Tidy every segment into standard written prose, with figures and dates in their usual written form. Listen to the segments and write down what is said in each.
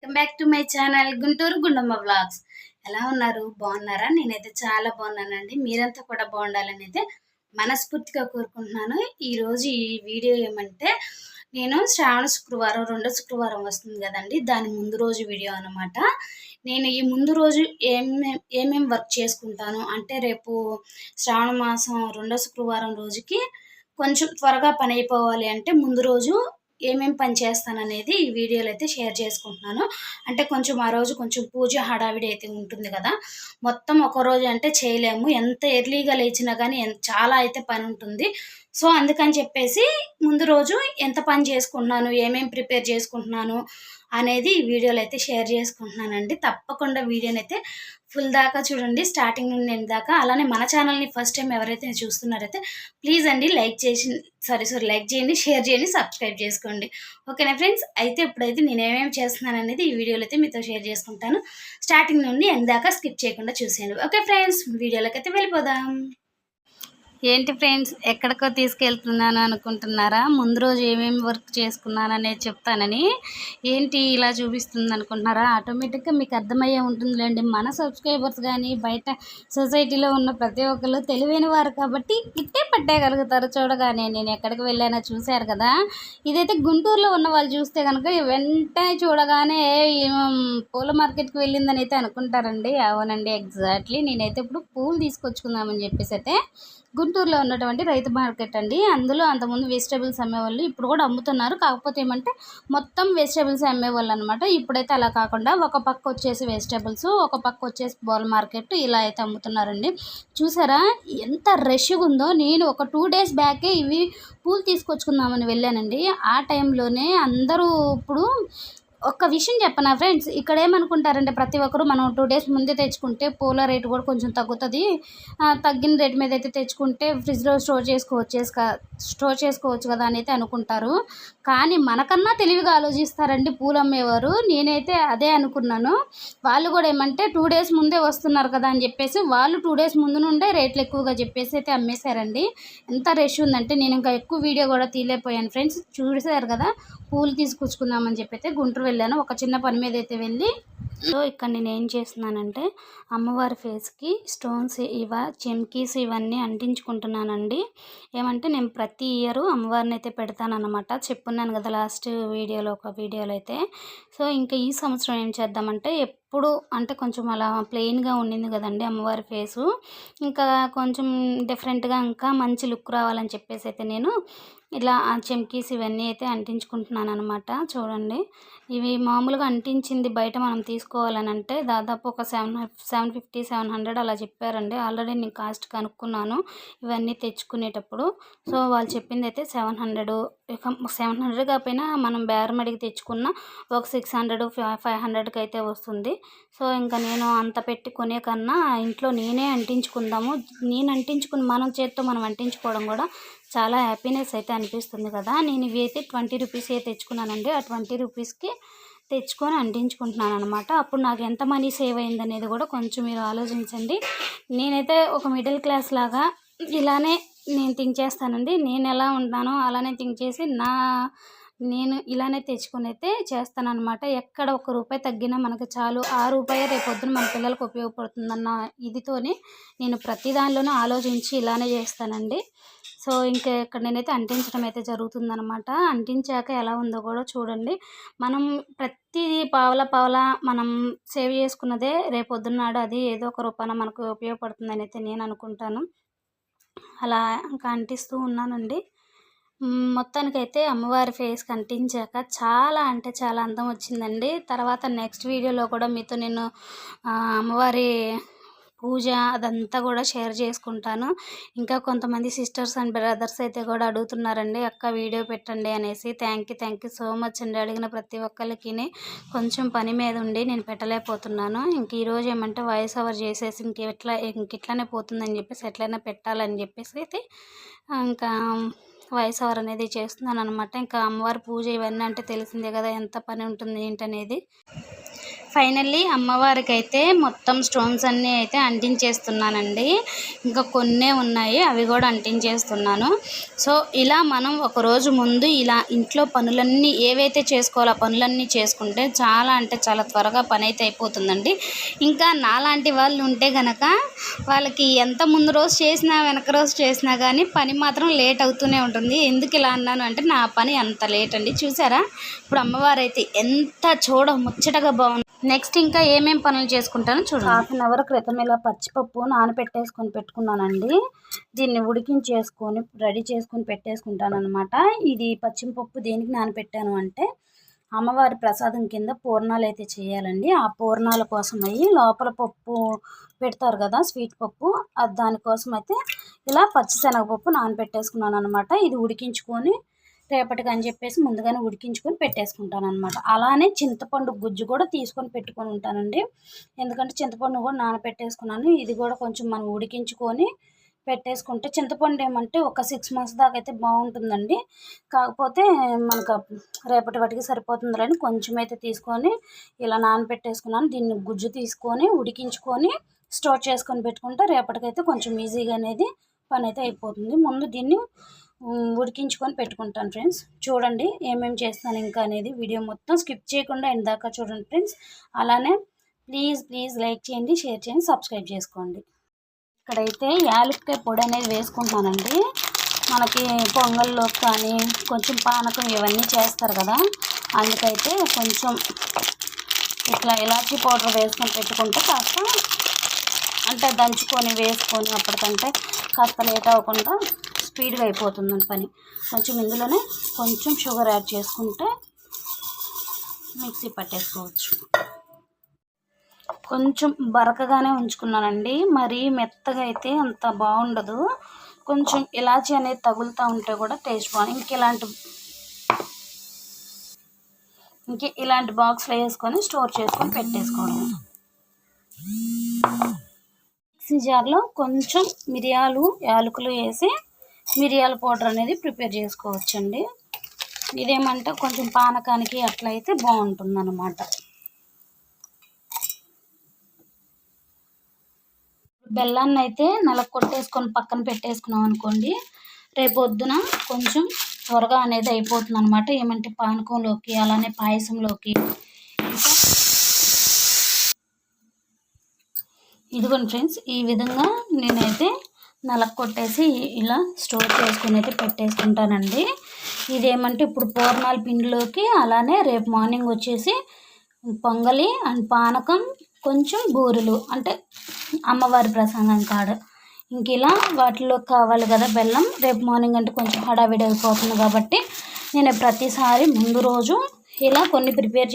Welcome back to my channel Guntur Gundamma vlogs. ఎలా ఉన్నారు? బాగున్నారా? నేనైతే చాలా బాగున్నానండి. మీరంతా కూడా బాగుండాలని అయితే మనస్ఫూర్తిగా కోరుకుంటున్నాను. ఈరోజు ఈ వీడియో ఏమంటే, నేను శ్రావణ శుక్రవారం, రెండో శుక్రవారం వస్తుంది కదండి, దాని ముందు రోజు వీడియో అనమాట. నేను ఈ ముందు రోజు ఏమేం వర్క్ చేసుకుంటాను అంటే, రేపు శ్రావణ మాసం రెండో శుక్రవారం రోజుకి కొంచెం త్వరగా పని అయిపోవాలి అంటే ముందు రోజు ఏమేం పని చేస్తాననేది ఈ వీడియోలో అయితే షేర్ చేసుకుంటున్నాను. అంటే కొంచెం ఆ రోజు కొంచెం పూజ హడావిడి అయితే ఉంటుంది కదా, మొత్తం ఒక రోజు అంటే చేయలేము. ఎంత ఎర్లీగా లేచినా కానీ చాలా అయితే పని ఉంటుంది. సో అందుకని చెప్పేసి ముందు రోజు ఎంత పని చేసుకుంటున్నాను, ఏమేమి ప్రిపేర్ చేసుకుంటున్నాను అనేది ఈ వీడియోలో అయితే షేర్ చేసుకుంటున్నానండి. తప్పకుండా వీడియోని అయితే ఫుల్ దాకా చూడండి, స్టార్టింగ్ నుండి ఎండ్ దాకా. అలానే మన ఛానల్ని ఫస్ట్ టైం ఎవరైతే చూస్తున్నారైతే ప్లీజ్ అండి లైక్ చేయండి, షేర్ చేయండి, సబ్స్క్రైబ్ చేసుకోండి. ఓకేనా ఫ్రెండ్స్? అయితే ఇప్పుడైతే నేను ఏమేమి చేస్తున్నాను అనేది ఈ వీడియోలో అయితే మీతో షేర్ చేసుకుంటాను. స్టార్టింగ్ నుండి ఎండ్ దాకా స్కిప్ చేయకుండా చూసేయండి. ఓకే ఫ్రెండ్స్, వీడియోలోకి అయితే వెళ్ళిపోదాం. ఏంటి ఫ్రెండ్స్, ఎక్కడికో తీసుకెళ్తున్నాను అనుకుంటున్నారా? ముందు రోజు ఏమేమి వర్క్ చేసుకున్నాను అనేది చెప్తానని ఏంటి ఇలా చూపిస్తుంది అనుకుంటున్నారా? ఆటోమేటిక్గా మీకు అర్థమయ్యే ఉంటుందిలేండి. మన సబ్స్క్రైబర్స్ కానీ బయట సొసైటీలో ఉన్న ప్రతి ఒక్కరు తెలివైన వారు కాబట్టి ఇట్టే పట్టేయగలుగుతారు. చూడగానే నేను ఎక్కడికి వెళ్ళానో చూశారు కదా. ఇదైతే గుంటూరులో ఉన్న వాళ్ళు చూస్తే కనుక వెంటనే చూడగానే పూల మార్కెట్కి వెళ్ళిందని అయితే అనుకుంటారండి. అవునండి, ఎగ్జాక్ట్లీ. నేనైతే ఇప్పుడు పూలు తీసుకొచ్చుకుందామని చెప్పేసి అయితే గుంటూరులో ఉన్నటువంటి రైతు మార్కెట్ అండి. అందులో అంతకుముందు వెజిటేబుల్స్ అమ్మేవాళ్ళు, ఇప్పుడు కూడా అమ్ముతున్నారు. కాకపోతే ఏమంటే మొత్తం వెజిటేబుల్స్ అమ్మేవాళ్ళు అనమాట. ఇప్పుడైతే అలా కాకుండా ఒక పక్క వచ్చేసి వెజిటేబుల్స్, ఒక పక్క వచ్చేసి పూల మార్కెట్ ఇలా అయితే అమ్ముతున్నారండి. చూసారా ఎంత రష్గా ఉందో? నేను ఒక 2 days బ్యాకే ఇవి పూలు తీసుకొచ్చుకుందామని వెళ్ళానండి. ఆ టైంలోనే అందరూ ఇప్పుడు ఒక్క విషయం చెప్పనా ఫ్రెండ్స్, ఇక్కడ ఏమనుకుంటారంటే ప్రతి ఒక్కరు మనం 2 days ముందే తెచ్చుకుంటే పూల రేటు కూడా కొంచెం తగ్గుతుంది, తగ్గిన రేటు మీద అయితే తెచ్చుకుంటే ఫ్రిడ్జ్లో స్టోర్ చేసుకోవచ్చు కదా అని అయితే అనుకుంటారు. కానీ మనకన్నా తెలివిగా ఆలోచిస్తారండి పూలు అమ్మేవారు. నేనైతే అదే అనుకున్నాను. వాళ్ళు కూడా ఏమంటే 2 days ముందే వస్తున్నారు కదా అని చెప్పేసి వాళ్ళు 2 days ముందు నుండే రేట్లు ఎక్కువగా చెప్పేసి అయితే అమ్మేశారండి. ఎంత రష్ ఉందంటే నేను ఇంకా ఎక్కువ వీడియో కూడా తీయలేకపోయాను ఫ్రెండ్స్. చూసారు కదా, పూలు తీసుకొచ్చుకుందామని చెప్పి అయితే గుంటూరు వెళ్ళాను. ఒక చిన్న పని మీద అయితే వెళ్ళి, సో ఇక్కడ నేను ఏం చేస్తున్నానంటే అమ్మవారి ఫేస్కి స్టోన్స్ చెమ్కీస్ ఇవన్నీ అంటించుకుంటున్నానండి. ఏమంటే నేను ప్రతి ఇయర్ అమ్మవారిని అయితే పెడతానన్నమాట. చెప్పున్నాను కదా లాస్ట్ వీడియోలో, ఒక వీడియోలో అయితే. సో ఇంకా ఈ సంవత్సరం ఏం చేద్దామంటే, ఎప్పుడు అంటే కొంచెం అలా ప్లెయిన్గా ఉండింది కదండి అమ్మవారి ఫేసు, ఇంకా కొంచెం డిఫరెంట్గా ఇంకా మంచి లుక్ రావాలని చెప్పేసి అయితే నేను ఇలా ఆ చెమ్కీస్ ఇవన్నీ అయితే అంటించుకుంటున్నాను అనమాట. చూడండి, ఇవి మామూలుగా అంటించింది బయట మనం తీసుకోవాలని అంటే దాదాపు ఒక 750-700 అలా చెప్పారండి. ఆల్రెడీ నేను కాస్ట్ కనుక్కున్నాను ఇవన్నీ తెచ్చుకునేటప్పుడు. సో వాళ్ళు చెప్పింది అయితే 700 కాకపోయినా మనం బేరం అడిగి తెచ్చుకున్న ఒక 600-500కి అయితే వస్తుంది. సో ఇంకా నేను అంత పెట్టి కొనే కన్నా ఇంట్లో నేనే అంటించుకుందాము, నేను అంటించుకుని మనం చేత్తో మనం అంటించుకోవడం కూడా చాలా హ్యాపీనెస్ అయితే అనిపిస్తుంది కదా. నేను ఇవి అయితే 20 రూపీస్ తెచ్చుకున్నానండి. ఆ 20 రూపీస్కి తెచ్చుకొని అంటించుకుంటున్నాను అనమాట. అప్పుడు నాకు ఎంత మనీ సేవ్ అయిందనేది కూడా కొంచెం మీరు ఆలోచించండి. నేనైతే ఒక మిడిల్ క్లాస్ లాగా ఇలానే నేను థింక్ చేస్తానండి. నేను ఎలా ఉంటానో అలానే థింక్ చేసి నేను ఇలానే తెచ్చుకొని అయితే చేస్తానన్నమాట. ఎక్కడ ₹1 తగ్గినా మనకు చాలు, ఆ రూపాయే రేపొద్దున మన పిల్లలకు ఉపయోగపడుతుందన్న ఇదితోనే నేను ప్రతి దానిలోనూ ఆలోచించి ఇలానే చేస్తానండి. సో ఇంకా ఇక్కడ నేనైతే అంటించడం అయితే జరుగుతుందనమాట. అంటించాక ఎలా ఉందో కూడా చూడండి. మనం ప్రతిదీ పావలా మనం సేవ్ చేసుకున్నదే రేపొద్దున్నాడు అది ఏదో ఒక రూపాన మనకు ఉపయోగపడుతుందని అయితే నేను అనుకుంటాను. అలా ఇంకా అంటిస్తూ ఉన్నానండి. మొత్తానికైతే అమ్మవారి ఫేస్కి అంటించాక చాలా అంటే చాలా అందం వచ్చిందండి. తర్వాత నెక్స్ట్ వీడియోలో కూడా మీతో నేను అమ్మవారి పూజ అదంతా కూడా షేర్ చేసుకుంటాను. ఇంకా కొంతమంది సిస్టర్స్ అండ్ బ్రదర్స్ అయితే కూడా అడుగుతున్నారండి, అక్క వీడియో పెట్టండి అనేసి. థ్యాంక్ యూ సో మచ్ అండి. అడిగిన ప్రతి ఒక్కరికి కొంచెం పని మీద ఉండి నేను పెట్టలేకపోతున్నాను. ఇంక ఈరోజు ఏమంటే వాయిస్ ఓవర్ చేసేసి ఇంకెట్లానే పోతుందని చెప్పేసి ఎట్లయినా పెట్టాలని చెప్పేసి అయితే ఇంకా వాయిస్ ఓవర్ అనేది చేస్తున్నాను అనమాట. ఇంకా అమ్మవారి పూజ ఇవన్నీ అంటే తెలిసిందే కదా, ఎంత పని ఉంటుంది ఏంటనేది. ఫైనల్లీ అమ్మవారికి అయితే మొత్తం స్టోన్స్ అన్నీ అయితే అంటించేస్తున్నానండి. ఇంకా కొన్నే ఉన్నాయి, అవి కూడా అంటించేస్తున్నాను. సో ఇలా మనం ఒకరోజు ముందు ఇలా ఇంట్లో పనులన్నీ ఏవైతే చేసుకోవాలో ఆ పనులన్నీ చేసుకుంటే చాలా అంటే చాలా త్వరగా పని అయితే అయిపోతుందండి. ఇంకా నాలాంటి వాళ్ళు ఉంటే కనుక వాళ్ళకి ఎంత ముందు రోజు చేసినా వెనక రోజు చేసినా కానీ పని మాత్రం లేట్ అవుతూనే ఉంటుంది. ఎందుకు ఇలా అన్నాను అంటే నా పని అంత లేట్ అండి. చూసారా ఇప్పుడు అమ్మవారు అయితే ఎంత ముచ్చటగా బాగుంది. నెక్స్ట్ ఇంకా ఏమేం పనులు చేసుకుంటానో చూడండి. 1/2 అవర్ క్రితం ఇలా పచ్చిపప్పు నానబెట్టేసుకొని పెట్టుకున్నానండి. దీన్ని ఉడికించేసుకొని రెడీ చేసుకొని పెట్టేసుకుంటాను అనమాట. ఇది పచ్చిపప్పు దేనికి నానబెట్టాను అంటే అమ్మవారి ప్రసాదం కింద పూర్ణాలు అయితే చేయాలండి. ఆ పూర్ణాల కోసం అయ్యి లోపల పప్పు పెడతారు కదా స్వీట్ పప్పు, దానికోసం అయితే ఇలా పచ్చిశనగపప్పు నానబెట్టేసుకున్నాను అనమాట. ఇది ఉడికించుకొని రేపటికి అని చెప్పేసి ముందుగానే ఉడికించుకొని పెట్టేసుకుంటాను అనమాట. అలానే చింతపండు గుజ్జు కూడా తీసుకొని పెట్టుకొని ఉంటానండి. ఎందుకంటే చింతపండు కూడా నానబెట్టేసుకున్నాను. ఇది కూడా కొంచెం మనం ఉడికించుకొని పెట్టేసుకుంటే చింతపండు ఏమంటే ఒక 6 months దాకా అయితే బాగుంటుందండి. కాకపోతే మనకు రేపటి వాటికి సరిపోతుందని కొంచెం అయితే తీసుకొని ఇలా నానబెట్టేసుకున్నాను. దీన్ని గుజ్జు తీసుకొని ఉడికించుకొని స్టోర్ చేసుకొని పెట్టుకుంటే రేపటికైతే కొంచెం ఈజీగా అనేది పని అయితే అయిపోతుంది. ముందు దీన్ని ఉడికించుకొని పెట్టుకుంటాను ఫ్రెండ్స్. చూడండి ఏమేమి చేస్తాను ఇంకా అనేది వీడియో మొత్తం స్కిప్ చేయకుండా ఎండ్ దాకా చూడండి ఫ్రెండ్స్. అలానే ప్లీజ్ లైక్ చేయండి, షేర్ చేయండి, సబ్స్క్రైబ్ చేసుకోండి. ఇక్కడైతే యాలక్కాయ పొడి అనేది వేసుకుంటున్నానండి. మనకి పొంగల్లోకి కానీ కొంచెం పానకం ఇవన్నీ చేస్తారు కదా, అందుకైతే కొంచెం ఇట్లా ఇలాచీ పౌడర్ వేసుకొని పెట్టుకుంటే కాస్త అంటే దంచుకొని వేసుకొని అప్పటికంటే కాస్త లేట్ అవ్వకుండా స్పీడ్గా అయిపోతుందని పని. కొంచెం ఇందులోనే కొంచెం షుగర్ యాడ్ చేసుకుంటే మిక్సీ పట్టేసుకోవచ్చు. కొంచెం బరకగానే ఉంచుకున్నానండి, మరీ మెత్తగా అయితే అంత బాగుండదు. కొంచెం ఇలాచీ అనేది తగులుతూ ఉంటే కూడా టేస్ట్ బాగుంది. ఇలాంటి బాక్స్లో వేసుకొని స్టోర్ చేసుకొని పెట్టేసుకోవడం. మిక్సీ జార్లో కొంచెం మిరియాలు యాలకులు వేసి మిరియాల పౌడర్ అనేది ప్రిపేర్ చేసుకోవచ్చండి. ఇదేమంటే కొంచెం పానకానికి అట్లయితే బాగుంటుంది అన్నమాట. బెల్లాన్ని అయితే కొట్టేసుకొని పక్కన పెట్టేసుకున్నాం అనుకోండి, రేపు పొద్దున కొంచెం త్వరగా అనేది అయిపోతుంది అనమాట. ఏమంటే పానకంలోకి అలానే పాయసంలోకి. ఇదిగోండి ఫ్రెండ్స్, ఈ విధంగా నేనైతే కొట్టేసి ఇలా స్టోర్ చేసుకుని అయితే పెట్టేసుకుంటానండి. ఇదేమంటే ఇప్పుడు పూర్ణాల పిండిలోకి అలానే రేపు మార్నింగ్ వచ్చేసి పొంగలి అండ్ పానకం కొంచెం బూరెలు అంటే అమ్మవారి ప్రసాదం కాడ ఇలా వాటిలో కావాలి కదా బెల్లం. రేపు మార్నింగ్ అంటే కొంచెం హడావిడి అయిపోతుంది కాబట్టి నేను ప్రతిసారి ముందు రోజు ఇలా కొన్ని ప్రిపేర్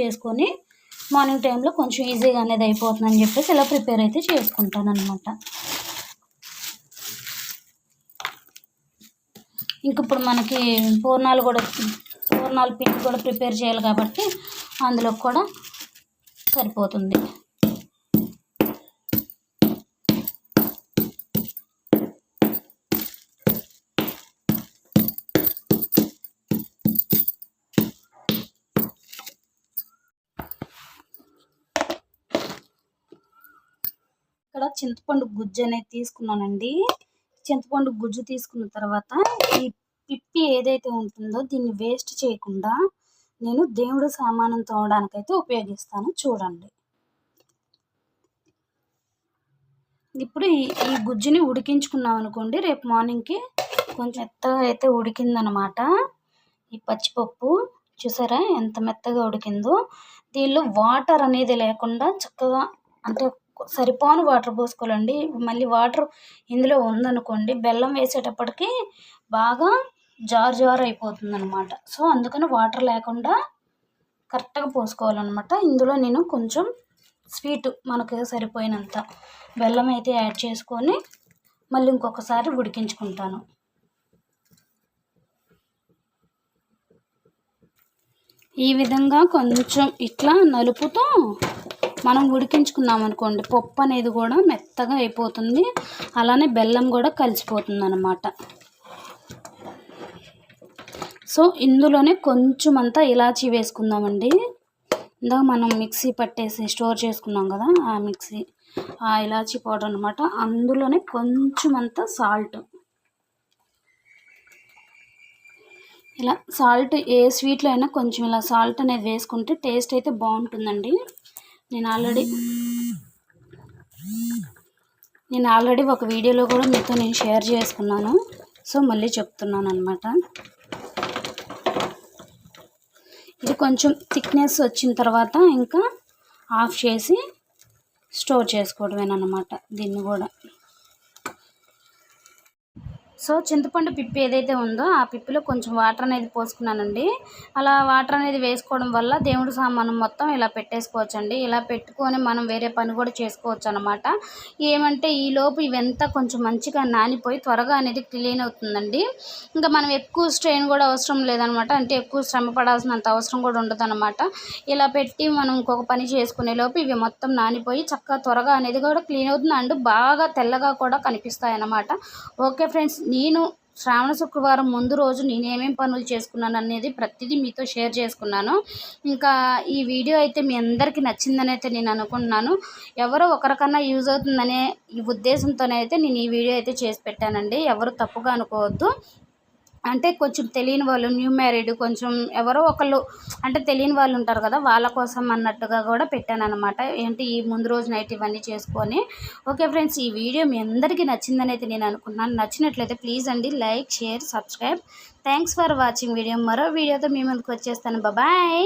చేసుకొని మార్నింగ్ టైంలో కొంచెం ఈజీగా అనేది అయిపోతుందని చెప్పేసి ఇలా ప్రిపేర్ అయితే చేసుకుంటాను అనమాట. ఇంక ఇప్పుడు మనకి పూర్ణాల పిండి కూడా ప్రిపేర్ చేయాలి కాబట్టి అందులో కూడా సరిపోతుంది. ఇక్కడ చింతపండు గుజ్జు అనేది తీసుకున్నానండి. చింతపండు గుజ్జు తీసుకున్న తర్వాత ఈ పిప్పి ఏదైతే ఉంటుందో దీన్ని వేస్ట్ చేయకుండా నేను దేవుడు సామానం తోమడానికైతే ఉపయోగిస్తాను. చూడండి, ఇప్పుడు ఈ గుజ్జుని ఉడికించుకున్నాం అనుకోండి, రేపు మార్నింగ్కి కొంచెం మెత్తగా అయితే ఉడికిందనమాట. ఈ పచ్చిపప్పు చూసారా ఎంత మెత్తగా ఉడికిందో. దీనిలో వాటర్ అనేది లేకుండా చక్కగా అంటే సరిపోని వాటర్ పోసుకోవాలండి. మళ్ళీ వాటర్ ఇందులో ఉందనుకోండి బెల్లం వేసేటప్పటికి బాగా జారు అయిపోతుంది అనమాట. సో అందుకని వాటర్ లేకుండా కరెక్ట్గా పోసుకోవాలన్నమాట. ఇందులో నేను కొంచెం స్వీట్ మనకు సరిపోయినంత బెల్లం అయితే యాడ్ చేసుకొని మళ్ళీ ఇంకొకసారి ఉడికించుకుంటాను. ఈ విధంగా కొంచెం ఇట్లా నలుపుతూ మనం ఉడికించుకున్నాం అనుకోండి పప్పు అనేది కూడా మెత్తగా అయిపోతుంది, అలానే బెల్లం కూడా కలిసిపోతుంది అన్నమాట. సో ఇందులోనే కొంచెం అంతా ఇలాచీ వేసుకుందామండి. ఇందాక మనం మిక్సీ పట్టేసి స్టోర్ చేసుకున్నాం కదా, ఆ మిక్సీ ఆ ఇలాచీ పౌడర్ అనమాట. అందులోనే కొంచెం అంత సాల్ట్. ఇలా సాల్ట్ ఏ స్వీట్లో అయినా కొంచెం ఇలా సాల్ట్ అనేది వేసుకుంటే టేస్ట్ అయితే బాగుంటుందండి. నేను ఆల్రెడీ ఒక వీడియోలో కూడా మీతో నేను షేర్ చేసుకున్నాను, సో మళ్ళీ చెప్తున్నాను అనమాట. ఇది కొంచెం థిక్నెస్ వచ్చిన తర్వాత ఇంకా ఆఫ్ చేసి స్టోర్ చేసుకోవడమేనమాట దీన్ని కూడా. సో చింతపండు పిప్పి ఏదైతే ఉందో ఆ పిప్పిలో కొంచెం వాటర్ అనేది పోసుకున్నానండి. అలా వాటర్ అనేది వేసుకోవడం వల్ల దేవుడి సామాను మొత్తం ఇలా పెట్టేసుకోవచ్చండి. ఇలా పెట్టుకొని మనం వేరే పని కూడా చేసుకోవచ్చు అనమాట. ఏమంటే ఈలోపు ఇవంతా కొంచెం మంచిగా నానిపోయి త్వరగా అనేది క్లీన్ అవుతుందండి. ఇంకా మనం ఎక్కువ స్ట్రెయిన్ కూడా అవసరం లేదనమాట. అంటే ఎక్కువ శ్రమ పడాల్సినంత అవసరం కూడా ఉండదు అనమాట. ఇలా పెట్టి మనం ఇంకొక పని చేసుకునే లోపు ఇవి మొత్తం నానిపోయి చక్కగా త్వరగా అనేది కూడా క్లీన్ అవుతుంది. అండ్ బాగా తెల్లగా కూడా కనిపిస్తాయి అన్నమాట. ఓకే ఫ్రెండ్స్, నేను శ్రావణ శుక్రవారం ముందు రోజు నేనేమేం పనులు చేసుకున్నాను అనేది ప్రతిదీ మీతో షేర్ చేసుకున్నాను. ఇంకా ఈ వీడియో అయితే మీ అందరికీ నచ్చిందని అయితే నేను అనుకుంటున్నాను. ఎవరో ఒకరికన్నా యూజ్ అవుతుందనే ఈ ఉద్దేశంతోనైతే నేను ఈ వీడియో అయితే చేసి పెట్టానండి. ఎవరు తప్పుగా అనుకోవద్దు. అంటే కొంచెం తెలియని వాళ్ళు, న్యూ మ్యారీడ్, కొంచెం ఎవరో ఒకళ్ళు అంటే తెలియని వాళ్ళు ఉంటారు కదా, వాళ్ళ కోసం అన్నట్టుగా కూడా పెట్టాను అనమాట. ఏంటి ఈ ముందు రోజు నైట్ ఇవన్నీ చేసుకొని. ఓకే ఫ్రెండ్స్, ఈ వీడియో మీ అందరికీ నచ్చిందని అయితే నేను అనుకుంటున్నాను. నచ్చినట్లయితే ప్లీజ్ అండి like, share, subscribe. Thanks for watching video. మరో వీడియోతో మీ ముందుకు వచ్చేస్తాను. బాయ్.